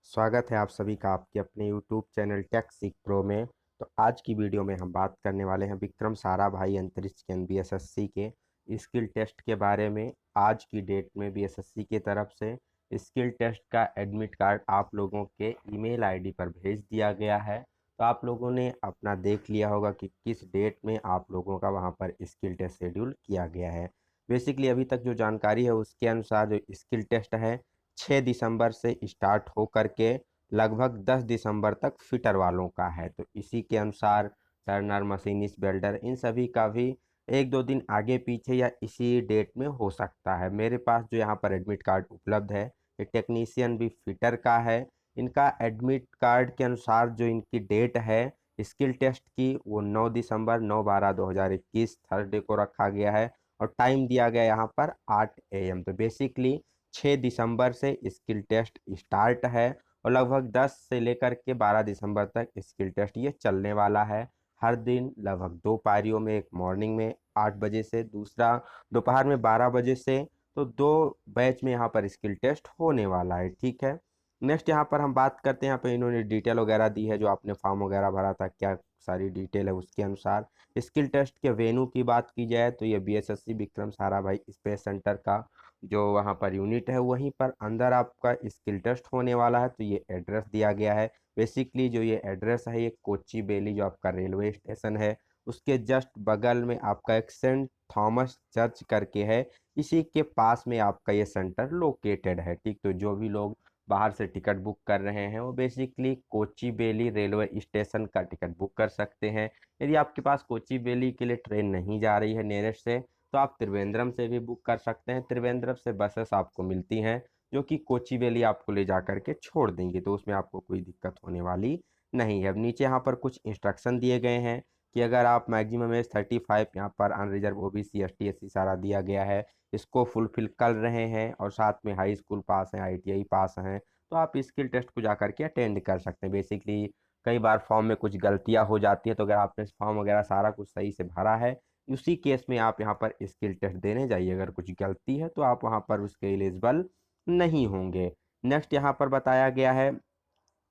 स्वागत है आप सभी का आपके अपने यूट्यूब चैनल टेक सीख प्रो में। तो आज की वीडियो में हम बात करने वाले हैं विक्रम साराभाई अंतरिक्ष केंद्र बीएसएससी के स्किल टेस्ट के बारे में। आज की डेट में बीएसएससी की तरफ से स्किल टेस्ट का एडमिट कार्ड आप लोगों के ईमेल आईडी पर भेज दिया गया है। तो आप लोगों ने अपना देख लिया होगा कि किस डेट में आप लोगों का वहाँ पर स्किल टेस्ट शेड्यूल किया गया है। बेसिकली अभी तक जो जानकारी है उसके अनुसार जो स्किल टेस्ट है 6 दिसंबर से स्टार्ट हो करके लगभग 10 दिसंबर तक फिटर वालों का है। तो इसी के अनुसार टर्नर, मशीनिस्ट, वेल्डर इन सभी का भी एक दो दिन आगे पीछे या इसी डेट में हो सकता है। मेरे पास जो यहाँ पर एडमिट कार्ड उपलब्ध है ये टेक्नीशियन भी फिटर का है। इनका एडमिट कार्ड के अनुसार जो इनकी डेट है स्किल टेस्ट की वो 9 दिसंबर 9/12/2021 थर्सडे को रखा गया है और टाइम दिया गया यहाँ पर 8 AM। तो बेसिकली 6 दिसंबर से स्किल टेस्ट स्टार्ट है और लगभग 10 से लेकर के 12 दिसंबर तक स्किल टेस्ट ये चलने वाला है। हर दिन लगभग 2 पारियों में, एक मॉर्निंग में 8 बजे से, दूसरा दोपहर में 12 बजे से। तो 2 बैच में यहाँ पर स्किल टेस्ट होने वाला है। ठीक है, नेक्स्ट यहाँ पर हम बात करते हैं। यहाँ पर इन्होंने डिटेल वगैरह दी है, जो आपने फॉर्म वगैरह भरा था क्या सारी डिटेल है उसके अनुसार। स्किल टेस्ट के वेन्यू की बात की जाए तो ये BSSC Vikram Sarabhai space centre का जो वहाँ पर यूनिट है वहीं पर अंदर आपका स्किल टेस्ट होने वाला है। तो ये एड्रेस दिया गया है। बेसिकली जो ये एड्रेस है ये कोच्चि बेली जो आपका रेलवे स्टेशन है उसके जस्ट बगल में आपका एक सेंट थॉमस चर्च करके है, इसी के पास में आपका ये सेंटर लोकेटेड है। ठीक, तो जो भी लोग बाहर से टिकट बुक कर रहे हैं वो बेसिकली कोच्चि बेली रेलवे स्टेशन का टिकट बुक कर सकते हैं। यदि आपके पास कोच्चि बेली के लिए ट्रेन नहीं जा रही है नियरेस्ट से तो आप त्रिवेंद्रम से भी बुक कर सकते हैं। त्रिवेंद्रम से बसेस आपको मिलती हैं जो कि कोचीवेली आपको ले जा करके छोड़ देंगे, तो उसमें आपको कोई दिक्कत होने वाली नहीं है। अब नीचे यहाँ पर कुछ इंस्ट्रक्शन दिए गए हैं कि अगर आप मैक्सिमम एज 35 यहाँ पर अनरिजर्व ओबीसी एसटी एससी सारा दिया गया है इसको फुलफिल कर रहे हैं और साथ में हाई स्कूल पास हैं, आईटीआई पास हैं, तो आप स्किल टेस्ट को जा करके अटेंड कर सकते हैं। बेसिकली कई बार फॉर्म में कुछ गलतियाँ हो जाती है, तो अगर आपने फॉर्म वगैरह सारा कुछ सही से भरा है उसी केस में आप यहाँ पर स्किल टेस्ट देने जाइए। अगर कुछ गलती है तो आप वहाँ पर उसके एलिजिबल नहीं होंगे। नेक्स्ट यहाँ पर बताया गया है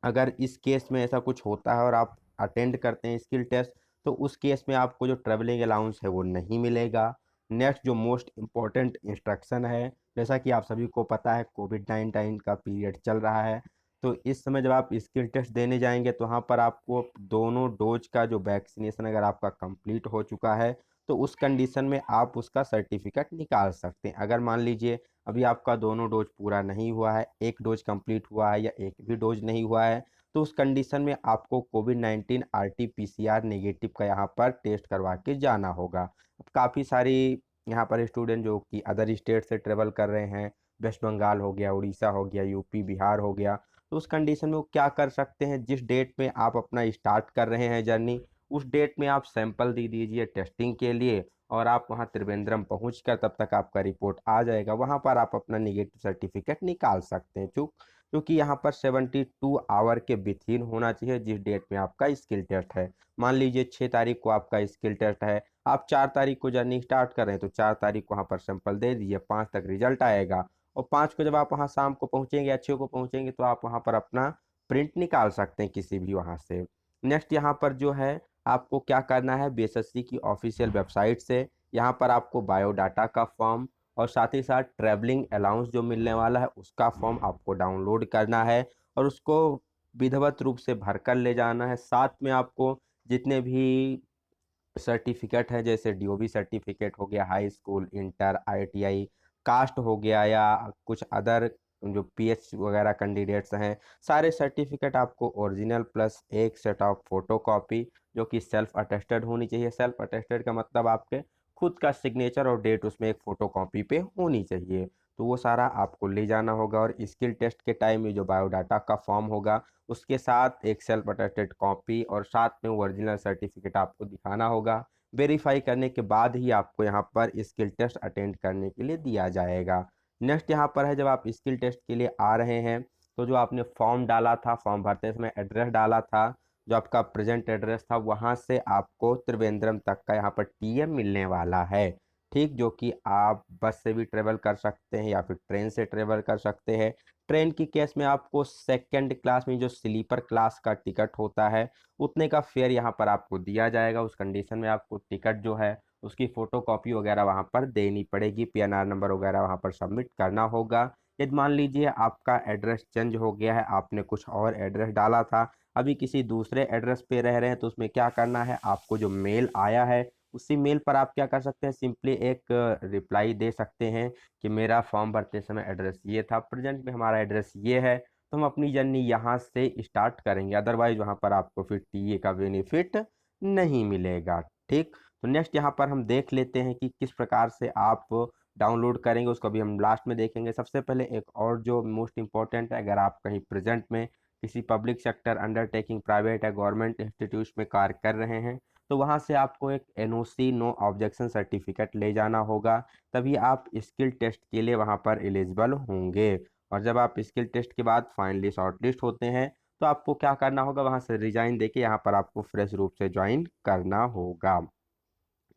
अगर इस केस में ऐसा कुछ होता है और आप अटेंड करते हैं स्किल टेस्ट तो उस केस में आपको जो ट्रेवलिंग अलाउंस है वो नहीं मिलेगा। नेक्स्ट जो मोस्ट इम्पॉर्टेंट इंस्ट्रक्शन है, जैसा कि आप सभी को पता है कोविड-19 का पीरियड चल रहा है, तो इस समय जब आप स्किल टेस्ट देने जाएंगे तो वहाँ पर आपको दोनों डोज का जो वैक्सीनेशन अगर आपका कंप्लीट हो चुका है तो उस कंडीशन में आप उसका सर्टिफिकेट निकाल सकते हैं। अगर मान लीजिए अभी आपका दोनों डोज पूरा नहीं हुआ है, एक डोज कंप्लीट हुआ है या एक भी डोज नहीं हुआ है, तो उस कंडीशन में आपको कोविड-19 आरटी-पीसीआर नेगेटिव का यहाँ पर टेस्ट करवा के जाना होगा। अब काफ़ी सारी यहाँ पर स्टूडेंट जो कि अदर स्टेट से ट्रेवल कर रहे हैं, वेस्ट बंगाल हो गया, उड़ीसा हो गया, यूपी, बिहार हो गया, तो उस कंडीशन में वो क्या कर सकते हैं, जिस डेट में आप अपना स्टार्ट कर रहे हैं जर्नी, उस डेट में आप सैंपल दे दीजिए टेस्टिंग के लिए और आप वहाँ त्रिवेंद्रम पहुँच कर तब तक आपका रिपोर्ट आ जाएगा। वहाँ पर आप अपना नेगेटिव सर्टिफिकेट निकाल सकते हैं। क्योंकि यहाँ पर 72 आवर के विथिन होना चाहिए जिस डेट में आपका स्किल टेस्ट है। मान लीजिए 6 तारीख को आपका स्किल टेस्ट है, आप 4 तारीख को जर्नी स्टार्ट कर रहे हैं तो 4 तारीख को वहाँ पर सैंपल दे दीजिए, 5 तक रिजल्ट आएगा और 5 को जब आप वहाँ शाम को पहुँचेंगे या 6 को पहुँचेंगे तो आप वहाँ पर अपना प्रिंट निकाल सकते हैं किसी भी वहाँ से। नेक्स्ट यहाँ पर जो है आपको क्या करना है, बीएसएससी की ऑफिशियल वेबसाइट से यहाँ पर आपको बायोडाटा का फॉर्म और साथ ही साथ ट्रैवलिंग अलाउंस जो मिलने वाला है उसका फॉर्म आपको डाउनलोड करना है और उसको विधिवत रूप से भरकर ले जाना है। साथ में आपको जितने भी सर्टिफिकेट है जैसे डीओबी सर्टिफिकेट हो गया, high school, inter, ITI, caste हो गया या कुछ अदर जो पीएच वगैरह कैंडिडेट्स हैं, सारे सर्टिफिकेट आपको ओरिजिनल प्लस एक सेट ऑफ फोटो कॉपी जो कि सेल्फ अटेस्टेड होनी चाहिए। सेल्फ अटेस्टेड का मतलब आपके खुद का सिग्नेचर और डेट उसमें एक फ़ोटो कॉपी पे होनी चाहिए। तो वो सारा आपको ले जाना होगा और स्किल टेस्ट के टाइम में जो बायोडाटा का फॉर्म होगा उसके साथ एक सेल्फ अटेस्टेड कॉपी और साथ में ओरिजिनल सर्टिफिकेट आपको दिखाना होगा। वेरीफाई करने के बाद ही आपको यहाँ पर स्किल टेस्ट अटेंड करने के लिए दिया जाएगा। नेक्स्ट यहाँ पर है जब आप स्किल टेस्ट के लिए आ रहे हैं तो जो आपने फॉर्म डाला था, फॉर्म भरते समय एड्रेस डाला था, जो आपका प्रेजेंट एड्रेस था वहाँ से आपको त्रिवेंद्रम तक का यहाँ पर टीएम मिलने वाला है। ठीक, जो कि आप बस से भी ट्रेवल कर सकते हैं या फिर ट्रेन से ट्रेवल कर सकते हैं। ट्रेन की केस में आपको सेकंड क्लास में जो स्लीपर क्लास का टिकट होता है उतने का फेयर यहाँ पर आपको दिया जाएगा। उस कंडीशन में आपको टिकट जो है उसकी फ़ोटोकॉपी वगैरह वहाँ पर देनी पड़ेगी, पीएनआर नंबर वगैरह वहाँ पर सबमिट करना होगा। यदि मान लीजिए आपका एड्रेस चेंज हो गया है, आपने कुछ और एड्रेस डाला था, अभी किसी दूसरे एड्रेस पे रह रहे हैं, तो उसमें क्या करना है, आपको जो मेल आया है उसी मेल पर आप क्या कर सकते हैं, सिंपली एक रिप्लाई दे सकते हैं कि मेरा फॉर्म भरते समय एड्रेस ये था, प्रेजेंट में हमारा एड्रेस ये है, तो हम अपनी जर्नी यहाँ से स्टार्ट करेंगे। अदरवाइज वहाँ पर आपको फिर टीए का बेनिफिट नहीं मिलेगा। ठीक, तो नेक्स्ट यहाँ पर हम देख लेते हैं कि किस प्रकार से आप डाउनलोड करेंगे, उसको भी हम लास्ट में देखेंगे। सबसे पहले एक और जो मोस्ट इम्पोर्टेंट है, अगर आप कहीं प्रेजेंट में किसी पब्लिक सेक्टर अंडरटेकिंग, प्राइवेट या गवर्नमेंट इंस्टीट्यूट में कार्य कर रहे हैं, तो वहाँ से आपको एक एनओसी नो ऑब्जेक्शन सर्टिफिकेट ले जाना होगा, तभी आप स्किल टेस्ट के लिए वहाँ पर एलिजिबल होंगे। और जब आप स्किल टेस्ट के बाद फाइनली शॉर्टलिस्ट होते हैं तो आपको क्या करना होगा, वहाँ से रिजाइन देके यहाँ पर आपको फ्रेश रूप से ज्वाइन करना होगा।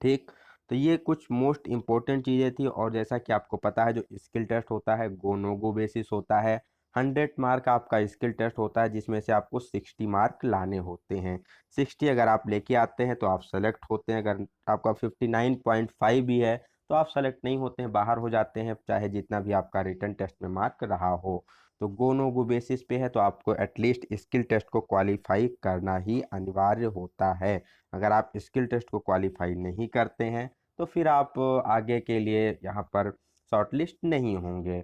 ठीक, तो ये कुछ मोस्ट इम्पोर्टेंट चीज़ें थी। और जैसा कि आपको पता है जो स्किल टेस्ट होता है गो नो गो बेसिस होता है। 100 मार्क आपका स्किल टेस्ट होता है जिसमें से आपको 60 मार्क लाने होते हैं। 60 अगर आप लेके आते हैं तो आप सेलेक्ट होते हैं, अगर आपका 59.5 भी है तो आप सेलेक्ट नहीं होते हैं, बाहर हो जाते हैं, चाहे जितना भी आपका रिटन टेस्ट में मार्क रहा हो। तो गो नो गो बेसिस पे है तो आपको एटलीस्ट स्किल टेस्ट को क्वालिफाई करना ही अनिवार्य होता है। अगर आप स्किल टेस्ट को क्वालिफाई नहीं करते हैं तो फिर आप आगे के लिए यहाँ पर शॉर्टलिस्ट नहीं होंगे।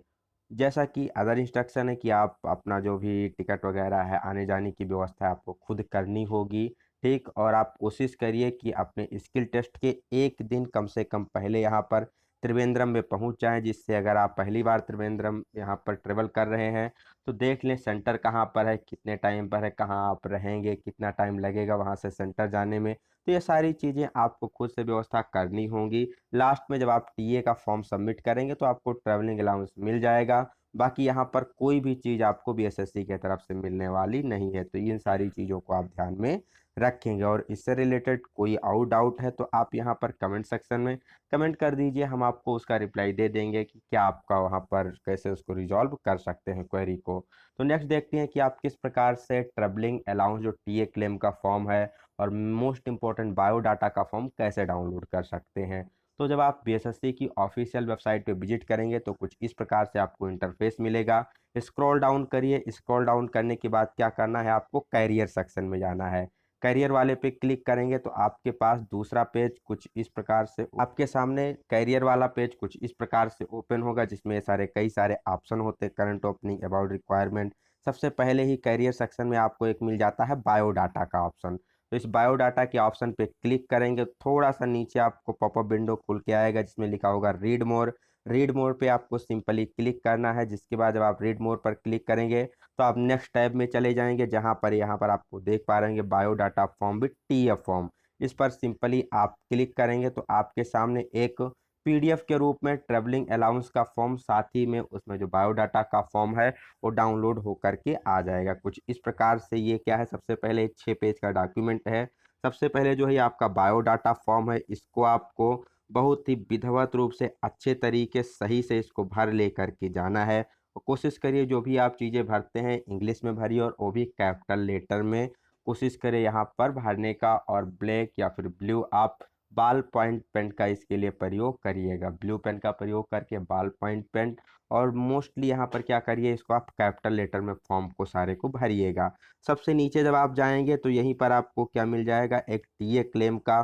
जैसा कि अदर इंस्ट्रक्शन है कि आप अपना जो भी टिकट वगैरह है, आने जाने की व्यवस्था आपको खुद करनी होगी। ठीक, और आप कोशिश करिए कि अपने स्किल टेस्ट के एक दिन कम से कम पहले यहाँ पर त्रिवेंद्रम में पहुँच जाएं, जिससे अगर आप पहली बार त्रिवेंद्रम यहाँ पर ट्रेवल कर रहे हैं तो देख लें सेंटर कहाँ पर है, कितने टाइम पर है, कहाँ आप रहेंगे, कितना टाइम लगेगा वहाँ से सेंटर जाने में। तो ये सारी चीज़ें आपको खुद से व्यवस्था करनी होंगी। लास्ट में जब आप टीए का फॉर्म सबमिट करेंगे तो आपको ट्रैवलिंग अलाउंस मिल जाएगा। बाकी यहाँ पर कोई भी चीज़ आपको बीएसएससी की तरफ से मिलने वाली नहीं है। तो इन सारी चीज़ों को आप ध्यान में रखेंगे। और इससे रिलेटेड कोई और डाउट है तो आप यहाँ पर कमेंट सेक्शन में कमेंट कर दीजिए, हम आपको उसका रिप्लाई दे देंगे कि क्या आपका वहाँ पर कैसे उसको रिजॉल्व कर सकते हैं क्वेरी को। तो नेक्स्ट देखते हैं कि आप किस प्रकार से ट्रैवलिंग अलाउंस जो टीए क्लेम का फॉर्म है और मोस्ट इम्पोर्टेंट बायोडाटा का फॉर्म कैसे डाउनलोड कर सकते हैं। तो जब आप बीएसएससी की ऑफिशियल वेबसाइट पे विजिट करेंगे तो कुछ इस प्रकार से आपको इंटरफेस मिलेगा। स्क्रॉल डाउन करिए, स्क्रॉल डाउन करने के बाद क्या करना है, आपको कैरियर सेक्शन में जाना है। कैरियर वाले पे क्लिक करेंगे तो आपके पास दूसरा पेज कुछ इस प्रकार से आपके सामने कैरियर वाला पेज कुछ इस प्रकार से ओपन होगा, जिसमें सारे कई सारे ऑप्शन होते हैं, करंट ओपनिंग, अबाउट रिक्वायरमेंट। सबसे पहले ही कैरियर सेक्शन में आपको एक मिल जाता है बायोडाटा का ऑप्शन। तो इस बायोडाटा के ऑप्शन पे क्लिक करेंगे, थोड़ा सा नीचे आपको पॉपअप विंडो खुल के आएगा जिसमें लिखा होगा रीड मोर। रीड मोर पे आपको सिंपली क्लिक करना है, जिसके बाद जब आप रीड मोर पर क्लिक करेंगे तो आप नेक्स्ट टैब में चले जाएंगे, जहां पर यहाँ पर आपको देख पा रहे हैं biodata form with TF form. इस पर सिंपली आप क्लिक करेंगे तो आपके सामने एक पीडीएफ के रूप में ट्रेवलिंग अलाउंस का फॉर्म, साथ ही में उसमें जो बायोडाटा का फॉर्म है वो डाउनलोड हो करके आ जाएगा कुछ इस प्रकार से। ये क्या है, सबसे पहले एक 6 पेज का डॉक्यूमेंट है। सबसे पहले जो है आपका बायोडाटा फॉर्म है, इसको आपको बहुत ही विधिवत रूप से अच्छे तरीके सही से इसको भर ले करके जाना है। और कोशिश करिए जो भी आप चीज़ें भरते हैं इंग्लिश में भरिए और वो भी कैपिटल लेटर में कोशिश करें यहाँ पर भरने का। और ब्लैक या फिर ब्लू आप बाल पॉइंट पेन का इसके लिए प्रयोग करिएगा, ब्लू पेन का प्रयोग करके बाल पॉइंट पेन। और मोस्टली यहाँ पर क्या करिए, इसको आप कैपिटल लेटर में फॉर्म को सारे को भरिएगा। सबसे नीचे जब आप जाएंगे तो यहीं पर आपको क्या मिल जाएगा, एक टीए क्लेम का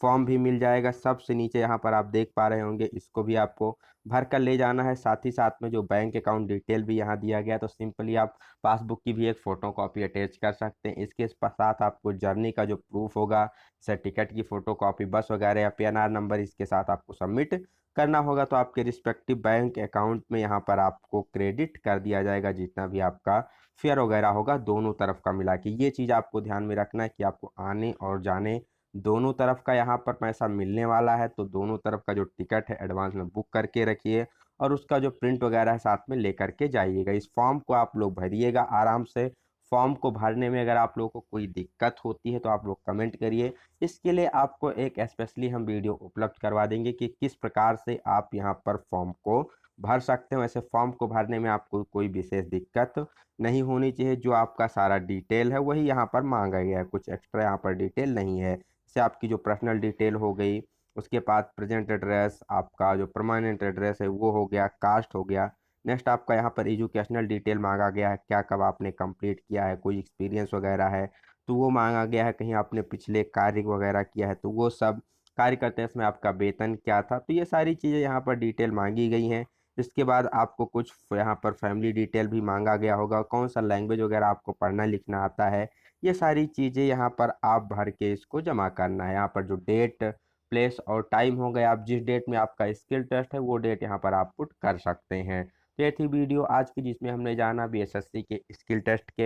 फॉर्म भी मिल जाएगा। सबसे नीचे यहाँ पर आप देख पा रहे होंगे, इसको भी आपको भर कर ले जाना है। साथ ही साथ में जो बैंक अकाउंट डिटेल भी यहाँ दिया गया, तो सिंपली आप पासबुक की भी एक फ़ोटो कॉपी अटैच कर सकते हैं। इसके साथ आपको जर्नी का जो प्रूफ होगा, जैसे टिकट की फ़ोटो कॉपी, बस वगैरह या पीएनआर नंबर, इसके साथ आपको सबमिट करना होगा। तो आपके रिस्पेक्टिव बैंक अकाउंट में यहाँ पर आपको क्रेडिट कर दिया जाएगा जितना भी आपका फेयर वगैरह होगा, दोनों तरफ का मिला के। ये चीज़ आपको ध्यान में रखना है कि आपको आने और जाने दोनों तरफ का यहाँ पर पैसा मिलने वाला है। तो दोनों तरफ का जो टिकट है एडवांस में बुक करके रखिए और उसका जो प्रिंट वगैरह है साथ में लेकर के जाइएगा। इस फॉर्म को आप लोग भरिएगा आराम से। फॉर्म को भरने में अगर आप लोगों को कोई दिक्कत होती है तो आप लोग कमेंट करिए। इसके लिए आपको एक स्पेशली हम वीडियो उपलब्ध करवा देंगे कि किस प्रकार से आप यहाँ पर फॉर्म को भर सकते हो। वैसे फॉर्म को भरने में आपको कोई विशेष दिक्कत नहीं होनी चाहिए। जो आपका सारा डिटेल है वही यहाँ पर मांगा गया है, कुछ एक्स्ट्रा यहाँ पर डिटेल नहीं है। जैसे आपकी जो पर्सनल डिटेल हो गई, उसके बाद प्रेजेंट एड्रेस, आपका जो परमानेंट एड्रेस है वो हो गया, कास्ट हो गया। नेक्स्ट आपका यहाँ पर एजुकेशनल डिटेल मांगा गया है, क्या कब आपने कंप्लीट किया है, कोई एक्सपीरियंस वगैरह है तो वो मांगा गया है, कहीं आपने पिछले कार्य वगैरह किया है तो वो सब, कार्य करते हैं इसमें आपका वेतन क्या था, तो ये सारी चीज़ें यहाँ पर डिटेल मांगी गई हैं। इसके बाद आपको कुछ यहाँ पर फैमिली डिटेल भी मांगा गया होगा, कौन सा लैंग्वेज वगैरह आपको पढ़ना लिखना आता है, ये सारी चीज़ें यहाँ पर आप भर के इसको जमा करना है। यहाँ पर जो डेट, प्लेस और टाइम हो गया, आप जिस डेट में आपका स्किल टेस्ट है वो डेट यहाँ पर आप पुट कर सकते हैं। तो ये थी वीडियो आज की, जिसमें हमने जाना बीएसएससी के स्किल टेस्ट के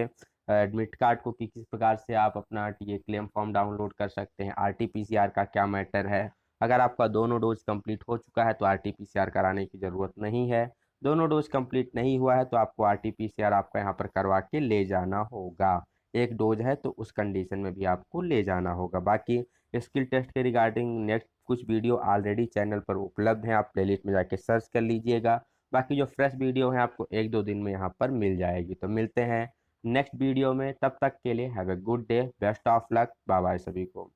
एडमिट कार्ड को कि किस प्रकार से आप अपना टीए क्लेम फॉर्म डाउनलोड कर सकते हैं, आरटीपीसीआर का क्या मैटर है। अगर आपका दोनों डोज कंप्लीट हो चुका है तो आरटीपीसीआर कराने की ज़रूरत नहीं है। दोनों डोज कंप्लीट नहीं हुआ है तो आपको आरटीपीसीआर आपका यहाँ पर करवा के ले जाना होगा। एक डोज है तो उस कंडीशन में भी आपको ले जाना होगा। बाकी स्किल टेस्ट के रिगार्डिंग नेक्स्ट कुछ वीडियो ऑलरेडी चैनल पर उपलब्ध हैं, आप प्लेलिस्ट में जाके सर्च कर लीजिएगा। बाकी जो फ्रेश वीडियो है आपको एक दो दिन में यहाँ पर मिल जाएगी। तो मिलते हैं नेक्स्ट वीडियो में, तब तक के लिए have a good day, best of luck, bye bye सभी को।